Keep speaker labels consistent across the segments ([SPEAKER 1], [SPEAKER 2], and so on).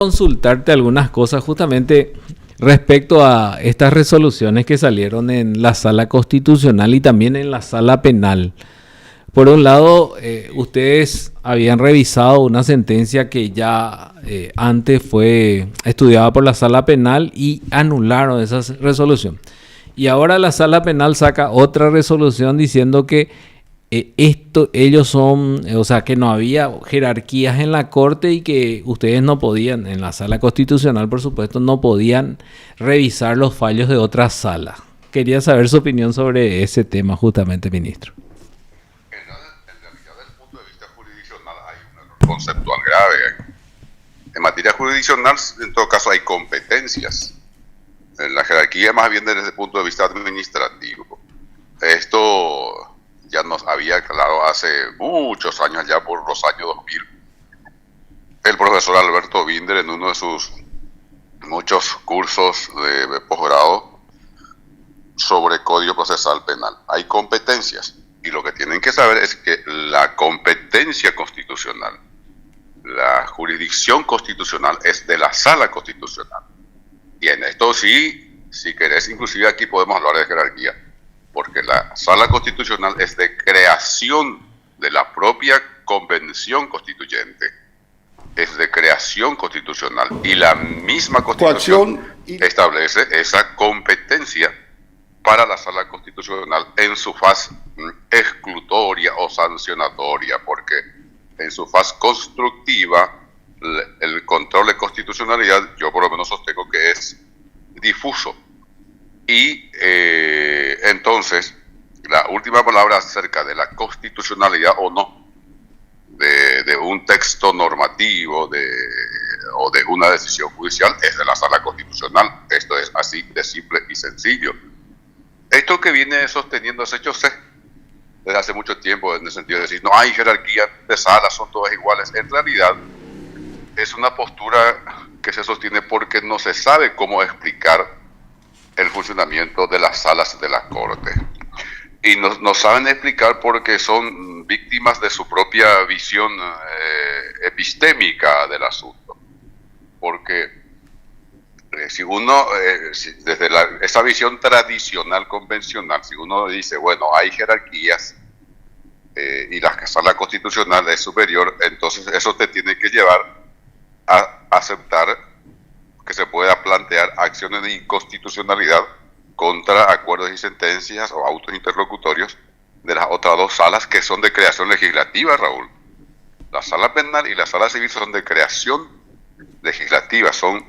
[SPEAKER 1] Consultarte algunas cosas justamente respecto a estas resoluciones que salieron en la sala constitucional y también en la sala penal. Por un lado, ustedes habían revisado una sentencia que ya antes fue estudiada por la sala penal y anularon esa resolución. Y ahora la sala penal saca otra resolución diciendo que ellos son, o sea, que no había jerarquías en la corte y que ustedes no podían, en la sala constitucional, por supuesto, no podían revisar los fallos de otra sala. Quería saber su opinión sobre ese tema, justamente, ministro.
[SPEAKER 2] En realidad, desde el punto de vista jurisdiccional, hay un error conceptual grave. En materia jurisdiccional, en todo caso, hay competencias. En la jerarquía, más bien desde el punto de vista administrativo. Esto ya nos había aclarado hace muchos años, ya por los años 2000, el profesor Alberto Binder en uno de sus muchos cursos de posgrado sobre Código Procesal Penal. Hay competencias y lo que tienen que saber es que la competencia constitucional, la jurisdicción constitucional es de la Sala Constitucional. Y en esto sí, si querés, inclusive aquí podemos hablar de jerarquía, porque la Sala Constitucional es de creación de la propia Convención Constituyente, es de creación constitucional, y la misma Constitución establece esa competencia para la Sala Constitucional en su faz exclutoria o sancionatoria, porque en su faz constructiva el control de constitucionalidad, yo por lo menos sostengo que es difuso. Y entonces, la última palabra acerca de la constitucionalidad o no de un texto normativo o de una decisión judicial es de la Sala Constitucional. Esto es así de simple y sencillo. Esto que viene sosteniendo ese hecho desde hace mucho tiempo, en el sentido de decir, no hay jerarquía de salas, son todas iguales. En realidad, es una postura que se sostiene porque no se sabe cómo explicar el funcionamiento de las salas de la Corte. Y no saben explicar porque son víctimas de su propia visión epistémica del asunto. Porque si uno, desde esa visión tradicional, convencional, si uno dice, bueno, hay jerarquías y la sala constitucional es superior, entonces eso te tiene que llevar a aceptar que se pueda plantear acciones de inconstitucionalidad contra acuerdos y sentencias o autos interlocutorios de las otras dos salas que son de creación legislativa, Raúl. La sala penal y la sala civil son de creación legislativa, son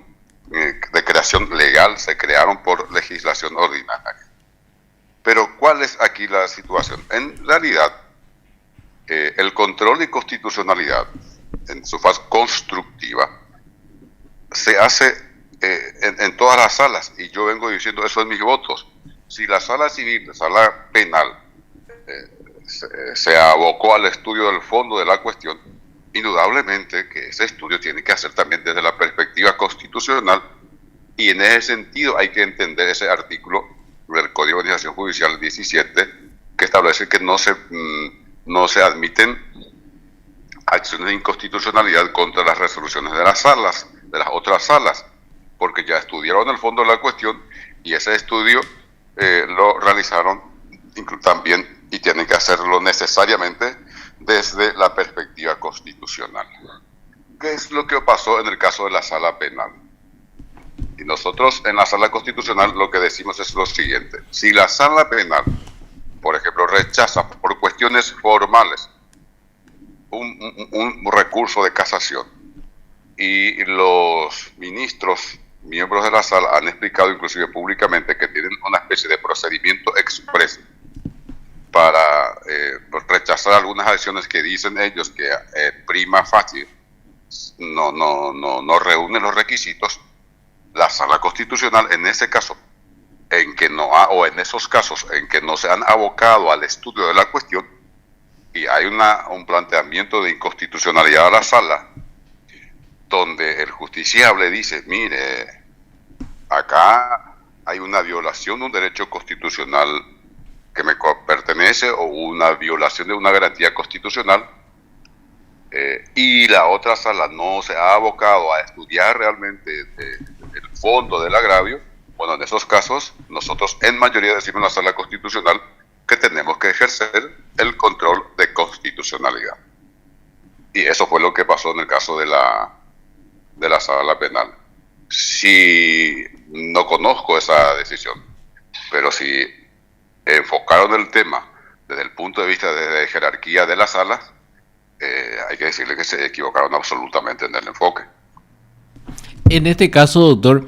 [SPEAKER 2] de creación legal, se crearon por legislación ordinaria. Pero ¿cuál es aquí la situación? En realidad, el control de constitucionalidad en su fase constructiva se hace en todas las salas, y yo vengo diciendo eso en mis votos. Si la sala civil, la sala penal, se abocó al estudio del fondo de la cuestión, indudablemente que ese estudio tiene que hacer también desde la perspectiva constitucional, y en ese sentido hay que entender ese artículo del Código de Organización Judicial 17, que establece que no se admiten acciones de inconstitucionalidad contra las resoluciones de las salas, de las otras salas, porque ya estudiaron el fondo de la cuestión y ese estudio lo realizaron también y tienen que hacerlo necesariamente desde la perspectiva constitucional. ¿Qué es lo que pasó en el caso de la sala penal? Y nosotros en la sala constitucional lo que decimos es lo siguiente: si la sala penal, por ejemplo, rechaza por cuestiones formales un recurso de casación, y los ministros, miembros de la sala, han explicado inclusive públicamente que tienen una especie de procedimiento expreso para rechazar algunas acciones que dicen ellos que prima facie no reúnen los requisitos. La sala constitucional, en ese caso en que o en esos casos en que no se han abocado al estudio de la cuestión y hay un planteamiento de inconstitucionalidad a la sala, donde el justiciable dice, mire, acá hay una violación de un derecho constitucional que me pertenece o una violación de una garantía constitucional, y la otra sala no se ha abocado a estudiar realmente el fondo del agravio, bueno, en esos casos nosotros en mayoría decimos en la sala constitucional que tenemos que ejercer el control de constitucionalidad. Y eso fue lo que pasó en el caso de la sala penal. Si no conozco esa decisión, pero si enfocaron el tema desde el punto de vista de jerarquía de las salas, hay que decirle que se equivocaron absolutamente en el enfoque.
[SPEAKER 1] En este caso, doctor,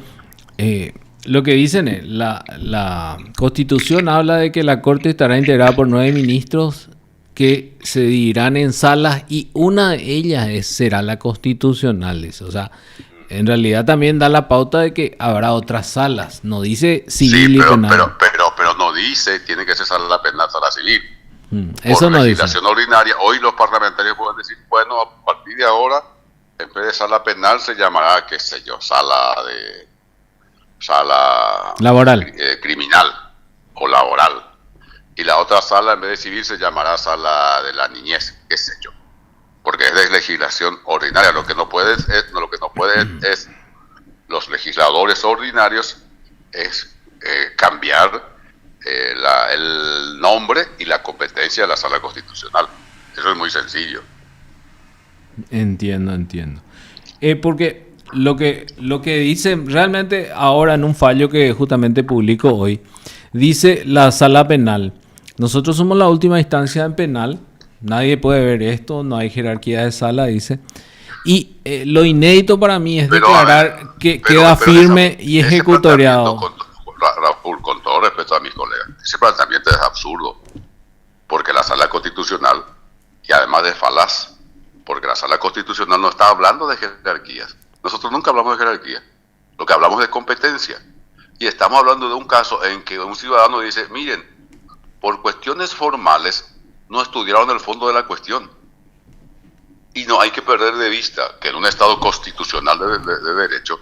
[SPEAKER 1] lo que dicen es, la Constitución habla de que la Corte estará integrada por 9 ministros que se dividirán en salas y una de ellas será la constitucional. O sea, en realidad también da la pauta de que habrá otras salas. No dice civil y penal.
[SPEAKER 2] Pero no dice tiene que ser sala penal, sala civil.
[SPEAKER 1] Eso
[SPEAKER 2] por
[SPEAKER 1] no
[SPEAKER 2] legislación
[SPEAKER 1] dice.
[SPEAKER 2] ordinaria, hoy los parlamentarios pueden decir, bueno, a partir de ahora, en vez de sala penal se llamará, qué sé yo, sala
[SPEAKER 1] Laboral.
[SPEAKER 2] Criminal o laboral. Y la otra sala, en vez de civil, se llamará sala de la niñez, qué sé yo. Porque es de legislación ordinaria. Lo que no pueden es los legisladores ordinarios es cambiar el nombre y la competencia de la sala constitucional. Eso es muy sencillo.
[SPEAKER 1] Entiendo. Porque lo que dice realmente ahora en un fallo que justamente publico hoy, dice la sala penal: nosotros somos la última instancia en penal, nadie puede ver esto, no hay jerarquía de sala, dice. Y lo inédito para mí es declarar que queda firme y ejecutoriado.
[SPEAKER 2] Raúl, con todo respeto a mis colegas, ese planteamiento es absurdo, porque la sala constitucional, y además de falaz, porque la sala constitucional no está hablando de jerarquías. Nosotros nunca hablamos de jerarquía, lo que hablamos es de competencia. Y estamos hablando de un caso en que un ciudadano dice, miren, por cuestiones formales no estudiaron el fondo de la cuestión. Y no hay que perder de vista que en un Estado constitucional de derecho,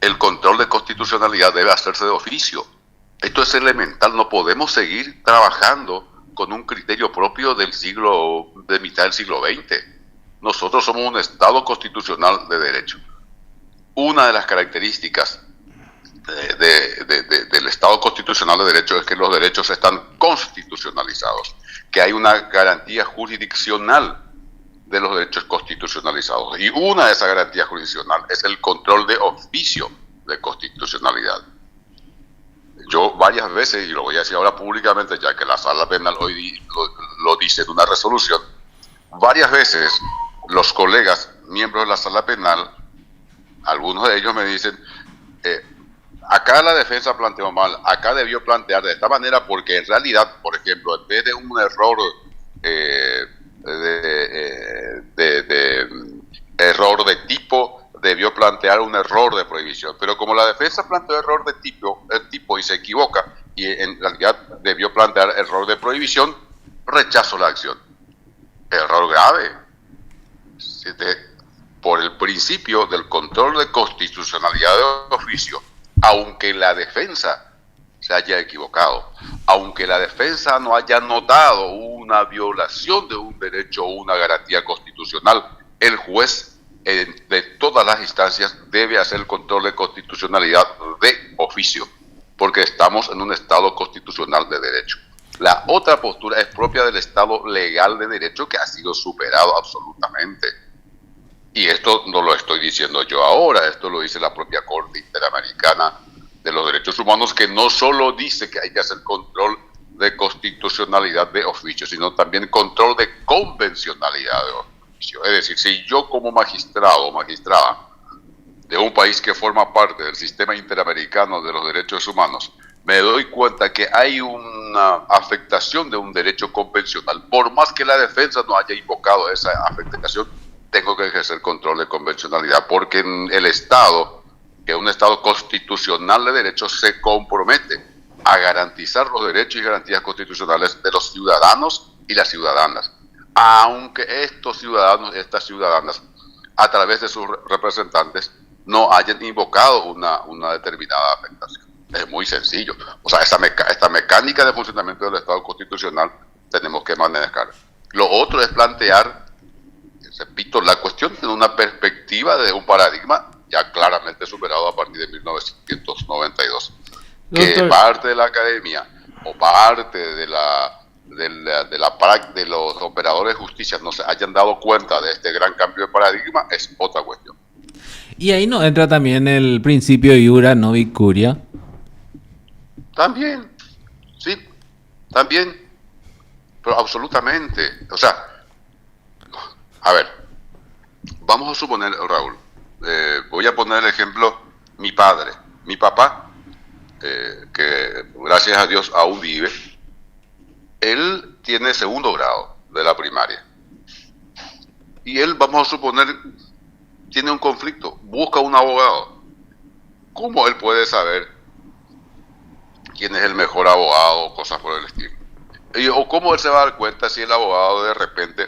[SPEAKER 2] el control de constitucionalidad debe hacerse de oficio. Esto es elemental, no podemos seguir trabajando con un criterio propio de mitad del siglo XX. Nosotros somos un Estado constitucional de derecho. Una de las características del Estado constitucional de derecho es que los derechos están constitucionalizados, que hay una garantía jurisdiccional de los derechos constitucionalizados. Y una de esas garantías jurisdiccionales es el control de oficio de constitucionalidad. Yo varias veces, y lo voy a decir ahora públicamente, ya que la sala penal hoy lo dice en una resolución, varias veces los colegas, miembros de la sala penal, algunos de ellos me dicen, acá la defensa planteó mal, acá debió plantear de esta manera, porque en realidad, por ejemplo, en vez de un error error de tipo, debió plantear un error de prohibición. Pero como la defensa planteó error de tipo y se equivoca, y en realidad debió plantear error de prohibición, rechazo la acción. Error grave. Por el principio del control de constitucionalidad de oficio, aunque la defensa se haya equivocado, aunque la defensa no haya notado una violación de un derecho o una garantía constitucional, el juez de todas las instancias debe hacer el control de constitucionalidad de oficio, porque estamos en un Estado constitucional de derecho. La otra postura es propia del Estado legal de derecho, que ha sido superado absolutamente. Y esto no lo estoy diciendo yo ahora, esto lo dice la propia Corte Interamericana de los Derechos Humanos, que no solo dice que hay que hacer control de constitucionalidad de oficio, sino también control de convencionalidad de oficio. Es decir, si yo como magistrado o magistrada de un país que forma parte del sistema interamericano de los derechos humanos, me doy cuenta que hay una afectación de un derecho convencional, por más que la defensa no haya invocado esa afectación, tengo que ejercer control de convencionalidad, porque en el Estado, que es un Estado constitucional de derechos, se compromete a garantizar los derechos y garantías constitucionales de los ciudadanos y las ciudadanas, aunque estos ciudadanos y estas ciudadanas, a través de sus representantes, no hayan invocado una determinada afectación. Es muy sencillo. O sea, esta mecánica de funcionamiento del Estado constitucional tenemos que manejar. Lo otro es plantear repito, la cuestión tiene una perspectiva de un paradigma ya claramente superado a partir de 1992. Que
[SPEAKER 1] Doctor,
[SPEAKER 2] parte de la academia o parte de los operadores de justicia no se hayan dado cuenta de este gran cambio de paradigma es otra cuestión.
[SPEAKER 1] y ahí no entra también el principio iura no vicuria.
[SPEAKER 2] También, sí, también, pero absolutamente. O sea, a ver, vamos a suponer, Raúl, voy a poner el ejemplo, mi padre, mi papá, que gracias a Dios aún vive, él tiene segundo grado de la primaria. Y él, vamos a suponer, tiene un conflicto, busca un abogado. ¿Cómo él puede saber quién es el mejor abogado, cosas por el estilo? O cómo él se va a dar cuenta si el abogado de repente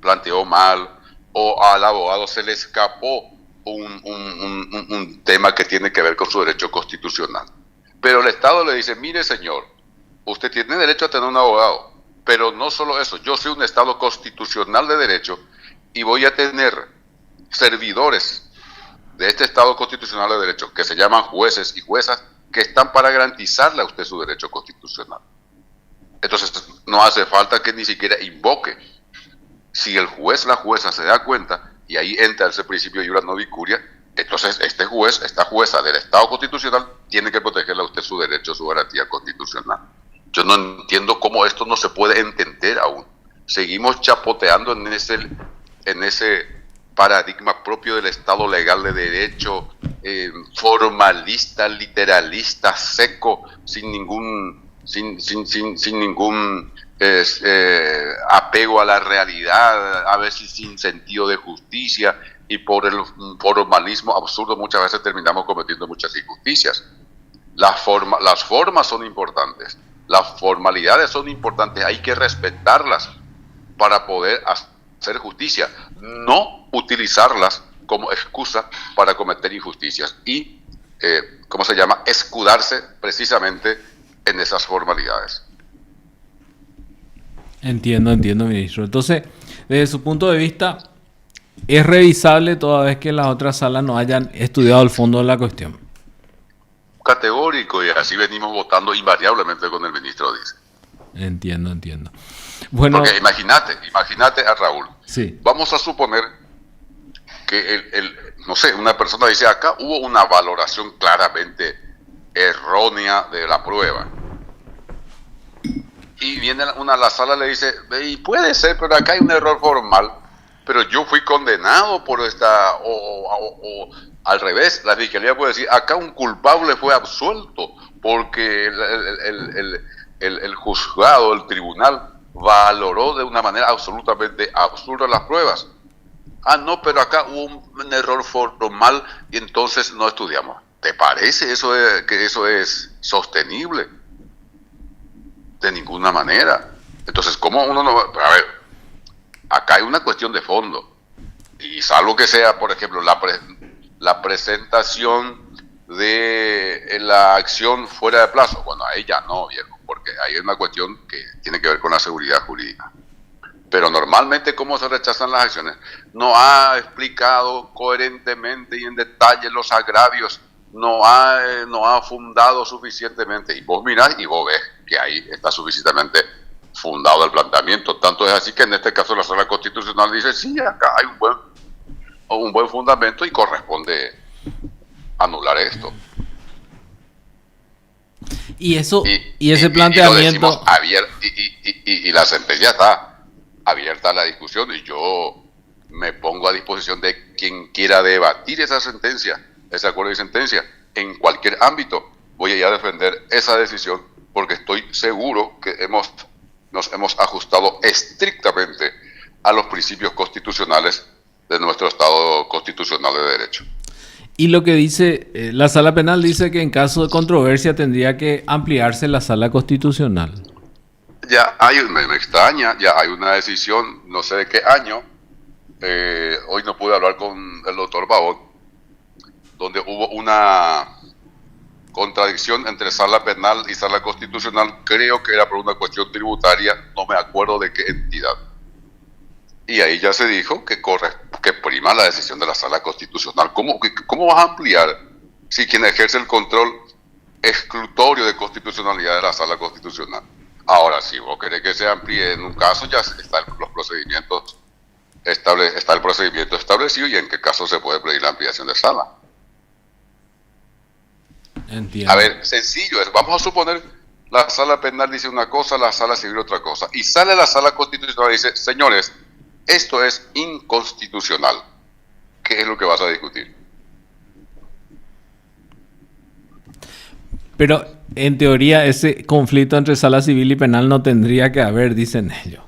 [SPEAKER 2] planteó mal o al abogado se le escapó un tema que tiene que ver con su derecho constitucional. Pero el Estado le dice, mire señor, usted tiene derecho a tener un abogado, pero no solo eso, yo soy un Estado constitucional de derecho y voy a tener servidores de este Estado constitucional de derecho que se llaman jueces y juezas que están para garantizarle a usted su derecho constitucional. Entonces no hace falta que ni siquiera invoque. Si el juez, la jueza se da cuenta, y ahí entra ese principio de iura no vicuria, entonces este juez, esta jueza del Estado constitucional tiene que protegerle a usted su derecho, su garantía constitucional. Yo no entiendo cómo esto no se puede entender aún. Seguimos chapoteando en ese paradigma propio del Estado legal de derecho, formalista, literalista, seco, sin ningún apego a la realidad, a veces sin sentido de justicia, y por el formalismo absurdo muchas veces terminamos cometiendo muchas injusticias. Las formas son importantes, las formalidades son importantes, hay que respetarlas para poder hacer justicia, no utilizarlas como excusa para cometer injusticias y, ¿cómo se llama?, escudarse precisamente en esas formalidades.
[SPEAKER 1] Entiendo, ministro. Entonces, desde su punto de vista, es revisable toda vez que las otras salas no hayan estudiado el fondo de la cuestión.
[SPEAKER 2] Categórico, y así venimos votando invariablemente con el ministro, dice.
[SPEAKER 1] Entiendo. Bueno,
[SPEAKER 2] porque imagínate a Raúl.
[SPEAKER 1] Sí.
[SPEAKER 2] Vamos a suponer que no sé, una persona dice, acá hubo una valoración claramente errónea de la prueba. Y viene a la sala y le dice, y puede ser, pero acá hay un error formal, pero yo fui condenado por esta, o al revés, la fiscalía puede decir, acá un culpable fue absuelto, porque el juzgado, el tribunal, valoró de una manera absolutamente absurda las pruebas. Ah, no, pero acá hubo un error formal y entonces no estudiamos. ¿Te parece que eso es sostenible? De ninguna manera. Entonces, ¿cómo uno no va? A ver, acá hay una cuestión de fondo. Y salvo que sea, por ejemplo, la presentación de la acción fuera de plazo. Bueno, ahí ya no, viejo, porque ahí hay una cuestión que tiene que ver con la seguridad jurídica. Pero normalmente, ¿cómo se rechazan las acciones? No ha explicado coherentemente y en detalle los agravios, no ha fundado suficientemente. Y vos mirás y vos ves que ahí está suficientemente fundado el planteamiento. Tanto es así que en este caso la Sala Constitucional dice, sí, acá hay un buen fundamento y corresponde anular esto.
[SPEAKER 1] Y ese planteamiento...
[SPEAKER 2] Y la sentencia está abierta a la discusión y yo me pongo a disposición de quien quiera debatir esa sentencia, ese acuerdo de sentencia, en cualquier ámbito. Voy a ir a defender esa decisión porque estoy seguro que nos hemos ajustado estrictamente a los principios constitucionales de nuestro Estado constitucional de derecho.
[SPEAKER 1] Y lo que dice, la sala penal dice que en caso de controversia tendría que ampliarse la sala constitucional.
[SPEAKER 2] Ya me extraña, ya hay una decisión, no sé de qué año, hoy no pude hablar con el doctor Babón, donde hubo una contradicción entre sala penal y sala constitucional, creo que era por una cuestión tributaria, no me acuerdo de qué entidad. Y ahí ya se dijo que prima la decisión de la Sala Constitucional. ¿Cómo vas a ampliar si quien ejerce el control exclutorio de constitucionalidad de la Sala Constitucional? Ahora, si vos querés que se amplíe en un caso, ya están los procedimientos está el procedimiento establecido y en qué caso se puede pedir la ampliación de sala.
[SPEAKER 1] Entiendo.
[SPEAKER 2] A ver, sencillo es, vamos a suponer la sala penal dice una cosa, la sala civil otra cosa, y sale la Sala Constitucional y dice, señores, esto es inconstitucional. ¿Qué es lo que vas a discutir?
[SPEAKER 1] Pero en teoría ese conflicto entre sala civil y penal no tendría que haber, dicen ellos.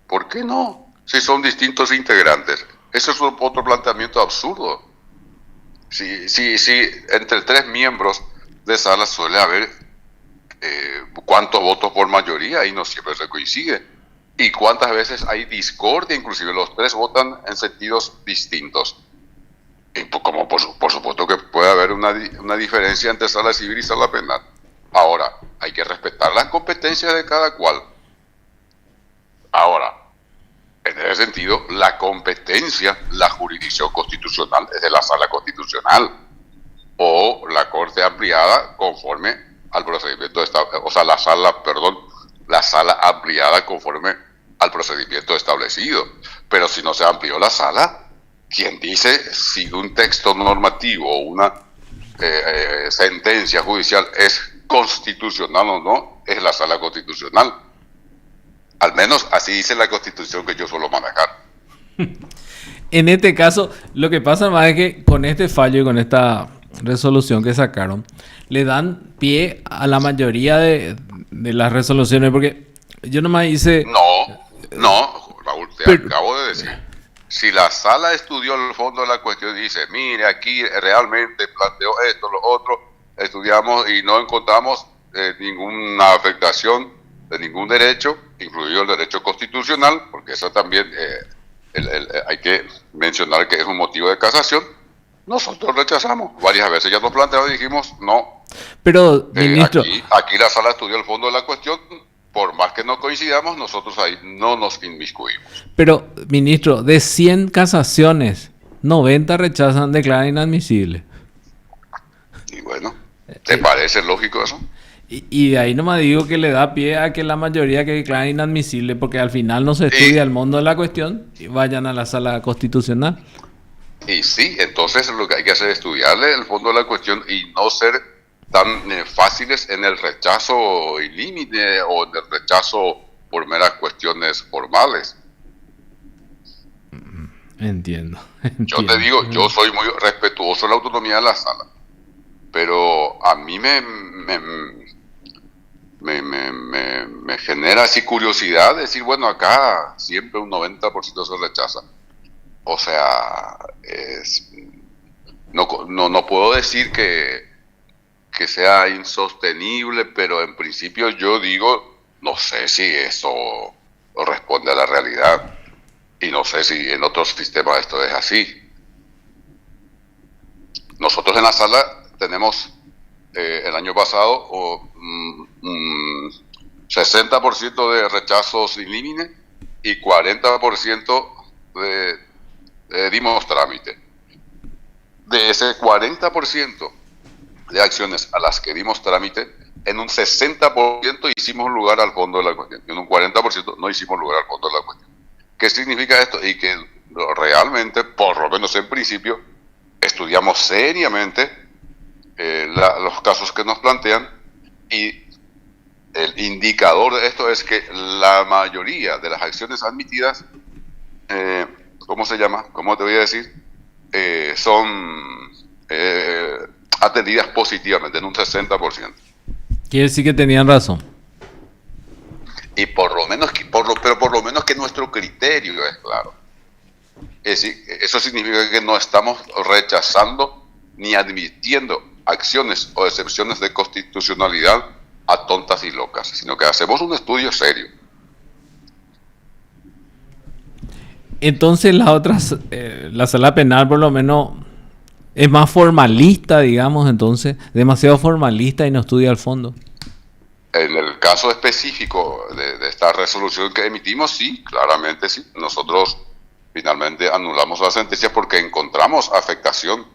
[SPEAKER 2] ¿Por qué no? Si son distintos integrantes. Eso es otro planteamiento absurdo. Si entre 3 miembros de sala suele haber cuántos votos por mayoría y no siempre se coincide. Y cuántas veces hay discordia, inclusive los 3 votan en sentidos distintos. Y como por supuesto que puede haber una diferencia entre sala civil y sala penal. Ahora, hay que respetar las competencias de cada cual. Ahora, en ese sentido, la competencia, la jurisdicción constitucional es de la Sala Constitucional o la Corte ampliada conforme al procedimiento o sea, la sala ampliada conforme al procedimiento establecido. Pero si no se amplió la sala, quien dice si un texto normativo o una sentencia judicial es constitucional o no, es la Sala Constitucional. Al menos así dice la Constitución que yo suelo manejar.
[SPEAKER 1] En este caso, lo que pasa más es que con este fallo y con esta resolución que sacaron, le dan pie a la mayoría de las resoluciones, porque yo nomás hice...
[SPEAKER 2] No, Raúl, te acabo de decir. Si la sala estudió el fondo de la cuestión y dice, mire, aquí realmente planteó esto, lo otro, estudiamos y no encontramos ninguna afectación de ningún derecho, incluido el derecho constitucional, porque eso también hay que mencionar que es un motivo de casación, nosotros rechazamos. Varias veces ya nos planteamos y dijimos, no.
[SPEAKER 1] Pero, ministro...
[SPEAKER 2] Aquí la sala estudió el fondo de la cuestión, por más que no coincidamos, nosotros ahí no nos inmiscuimos.
[SPEAKER 1] Pero, ministro, de 100 casaciones, 90 rechazan, declaran inadmisible.
[SPEAKER 2] Y bueno, ¿te parece lógico eso?
[SPEAKER 1] Y de ahí nomás digo que le da pie a que la mayoría que declara inadmisible, porque al final no se estudia el fondo de la cuestión y vayan a la Sala Constitucional.
[SPEAKER 2] Y sí, entonces lo que hay que hacer es estudiarle el fondo de la cuestión y no ser tan fáciles en el rechazo ilímite o en el rechazo por meras cuestiones formales.
[SPEAKER 1] Entiendo.
[SPEAKER 2] Yo te digo, yo soy muy respetuoso de la autonomía de la sala, pero a mí me genera así curiosidad decir, bueno, acá siempre un 90% se rechaza. O sea, no puedo decir que sea insostenible, pero en principio yo digo, no sé si eso responde a la realidad y no sé si en otros sistemas esto es así. Nosotros en la sala tenemos el año pasado 60% de rechazos in limine y 40% dimos trámite. De ese 40% de acciones a las que dimos trámite, en un 60% hicimos lugar al fondo de la cuestión, y en un 40% no hicimos lugar al fondo de la cuestión. ¿Qué significa esto? Y que realmente, por lo menos en principio, estudiamos seriamente los casos que nos plantean, y el indicador de esto es que la mayoría de las acciones admitidas, ¿cómo se llama? ¿Cómo te voy a decir? Son atendidas positivamente en un 60%.
[SPEAKER 1] Quiere decir que tenían razón.
[SPEAKER 2] Y por lo menos que nuestro criterio es claro. Es decir, eso significa que no estamos rechazando ni admitiendo acciones o excepciones de constitucionalidad a tontas y locas, sino que hacemos un estudio serio.
[SPEAKER 1] Entonces las otras, la sala penal por lo menos es más formalista, digamos, entonces, demasiado formalista y no estudia al fondo.
[SPEAKER 2] En el caso específico de esta resolución que emitimos, sí, claramente sí. Nosotros finalmente anulamos la sentencia porque encontramos afectación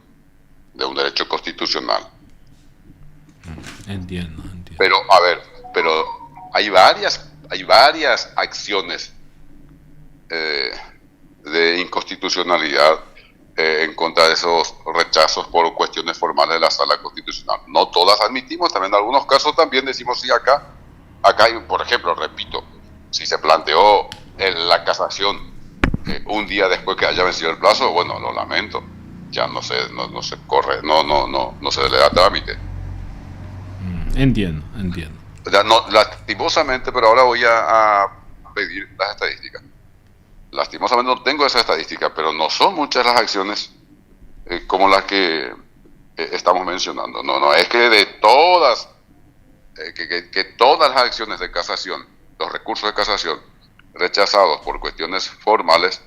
[SPEAKER 2] de un derecho constitucional.
[SPEAKER 1] Entiendo.
[SPEAKER 2] Pero, a ver, pero hay varias acciones de inconstitucionalidad en contra de esos rechazos por cuestiones formales de la Sala Constitucional. No todas admitimos, también en algunos casos también decimos sí acá hay, por ejemplo, repito, si se planteó la casación un día después que haya vencido el plazo, bueno, lo lamento, ya no se corre, no se le da trámite.
[SPEAKER 1] Entiendo.
[SPEAKER 2] Ya no, lastimosamente, pero ahora voy a pedir las estadísticas. Lastimosamente no tengo esa estadística, pero no son muchas las acciones como las que estamos mencionando. No es que de todas, que todas las acciones de casación, los recursos de casación rechazados por cuestiones formales,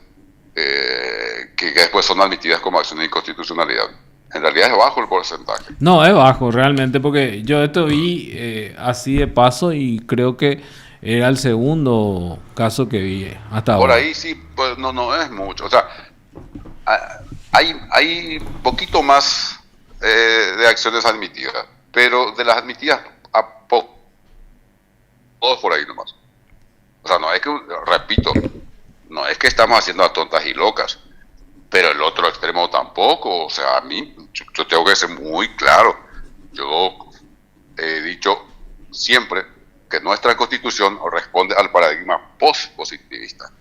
[SPEAKER 2] que después son admitidas como acciones de inconstitucionalidad. En realidad es bajo el porcentaje.
[SPEAKER 1] No, es bajo realmente, porque yo esto vi así de paso y creo que era el segundo caso que vi hasta
[SPEAKER 2] Por
[SPEAKER 1] ahora.
[SPEAKER 2] ahí sí, pues no es mucho. O sea, hay poquito más de acciones admitidas, pero de las admitidas a poco, todos por ahí nomás. O sea, no es que, repito, no es que estamos haciendo a tontas y locas, pero el otro extremo tampoco. O sea, a mí, yo tengo que ser muy claro. Yo he dicho siempre que nuestra Constitución responde al paradigma post-positivista.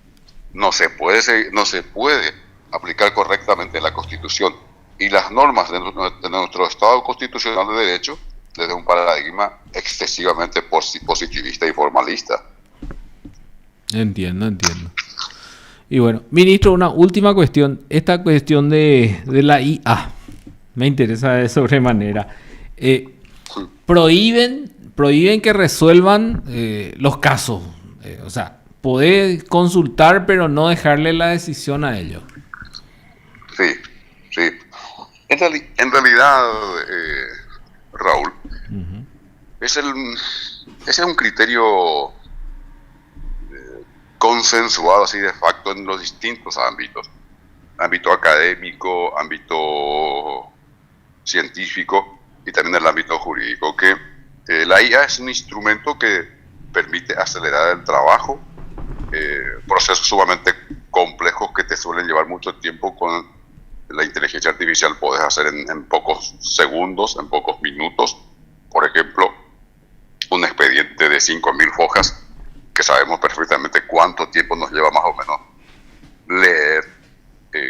[SPEAKER 2] No se puede aplicar correctamente la Constitución y las normas de nuestro Estado constitucional de derecho desde un paradigma excesivamente positivista y formalista.
[SPEAKER 1] Entiendo. Y bueno, ministro, una última cuestión. Esta cuestión de la IA me interesa de sobremanera. Prohíben que resuelvan los casos. O sea, poder consultar, pero no dejarle la decisión a ellos.
[SPEAKER 2] Sí. En realidad, Raúl, ese es un criterio consensuado así de facto en los distintos ámbitos. Ámbito académico, ámbito científico y también el ámbito jurídico, que la IA es un instrumento que permite acelerar el trabajo, procesos sumamente complejos que te suelen llevar mucho tiempo. Con la inteligencia artificial puedes hacer en pocos segundos, en pocos minutos. Por ejemplo, un expediente de 5.000 hojas, que sabemos perfectamente cuánto tiempo nos lleva más o menos leer.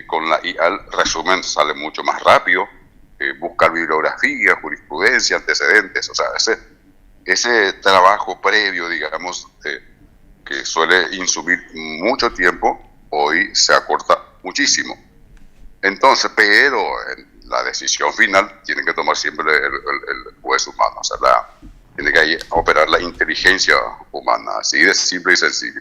[SPEAKER 2] Con la IA el resumen sale mucho más rápido. Buscar bibliografía, jurisprudencia, antecedentes, o sea, ese trabajo previo, digamos, que suele insumir mucho tiempo, hoy se acorta muchísimo. Entonces, pero la decisión final tiene que tomar siempre el juez humano, o sea, tiene que operar la inteligencia humana, así de simple y sencillo.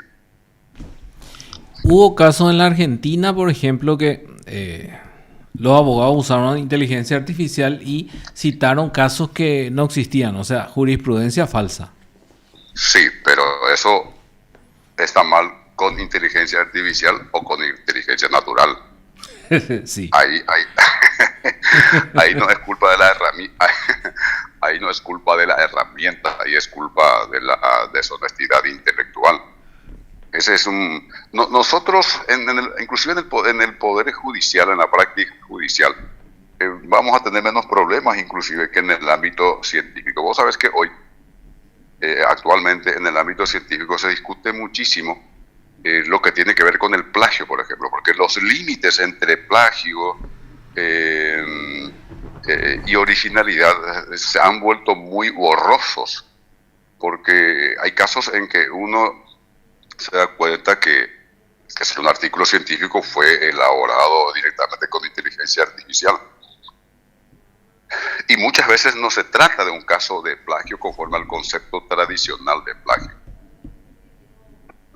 [SPEAKER 1] Hubo casos en la Argentina, por ejemplo, que los abogados usaron inteligencia artificial y citaron casos que no existían, o sea, jurisprudencia falsa.
[SPEAKER 2] Sí, pero eso está mal con inteligencia artificial o con inteligencia natural.
[SPEAKER 1] Sí.
[SPEAKER 2] Ahí no es culpa de la herramienta, ahí no es culpa de la herramienta, ahí es culpa de la deshonestidad intelectual. Ese es nosotros, inclusive en el poder judicial, en la práctica judicial, vamos a tener menos problemas inclusive que en el ámbito científico. Vos sabés que hoy, actualmente en el ámbito científico se discute muchísimo lo que tiene que ver con el plagio, por ejemplo, porque los límites entre plagio y originalidad se han vuelto muy borrosos, porque hay casos en que uno se da cuenta que si un artículo científico fue elaborado directamente con inteligencia artificial. Y muchas veces no se trata de un caso de plagio conforme al concepto tradicional de plagio.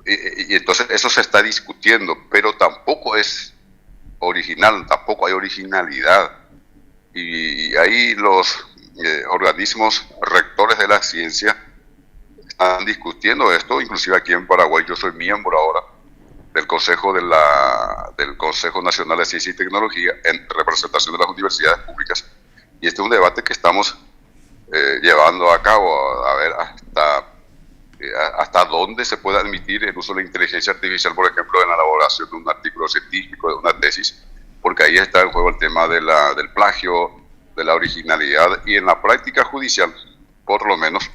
[SPEAKER 2] Y entonces eso se está discutiendo, pero tampoco es original, tampoco hay originalidad. Y ahí los organismos rectores de la ciencia están discutiendo esto, inclusive aquí en Paraguay yo soy miembro ahora del del Consejo Nacional de Ciencia y Tecnología en representación de las universidades públicas, y este es un debate que estamos llevando a cabo, a ver hasta dónde se puede admitir el uso de la inteligencia artificial, por ejemplo, en la elaboración de un artículo científico, de una tesis, porque ahí está en juego el tema del plagio, de la originalidad, y en la práctica judicial, por lo menos,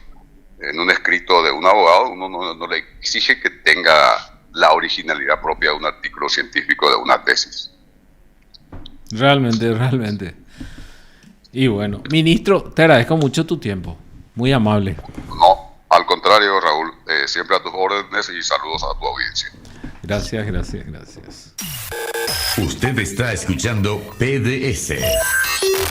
[SPEAKER 2] en un escrito de un abogado, uno no le exige que tenga la originalidad propia de un artículo científico, de una tesis.
[SPEAKER 1] Realmente. Y bueno, ministro, te agradezco mucho tu tiempo. Muy amable.
[SPEAKER 2] No, al contrario, Raúl, siempre a tus órdenes y saludos a tu audiencia.
[SPEAKER 1] Gracias.
[SPEAKER 3] Usted está escuchando PDS.